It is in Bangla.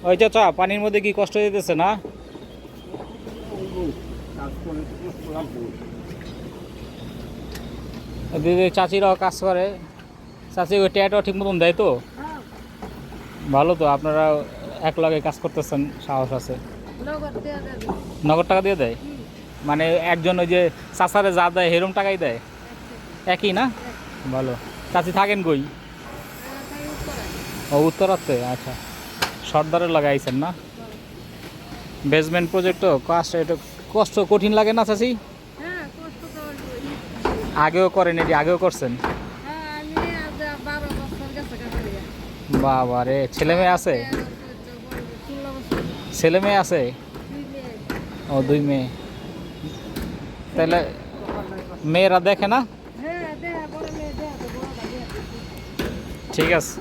ওই চাচা পানির মধ্যে কি কষ্ট দিতেছে না? দিদি চাচিরাও কাজ করে, চাচি ওই ট্যাটাও ঠিক মতন দেয় তো? ভালো তো, আপনারা এক লগে কাজ করতেছেন, সাহস আছে। নগদ টাকা দিয়ে দেয়? মানে একজন ওই যে চাচারে যা দেয় হেরম টাকাই দেয়? একই না? ভালো। চাচি থাকেন কই? ও উত্তরাতে, আচ্ছা। সর্দারের লাগাইছেন না? বেসমেন্ট প্রজেক্টও কাজ, এটা কষ্ট কঠিন লাগে না চাচি? আগেও করেন, এটি আগেও করছেন? বাবা রে, ছেলে মেয়ে আছে? ছেলে মেয়ে আছে? ও 2 মেয়ে। তাহলে মেয়েরা দেখে না? ঠিক আছে।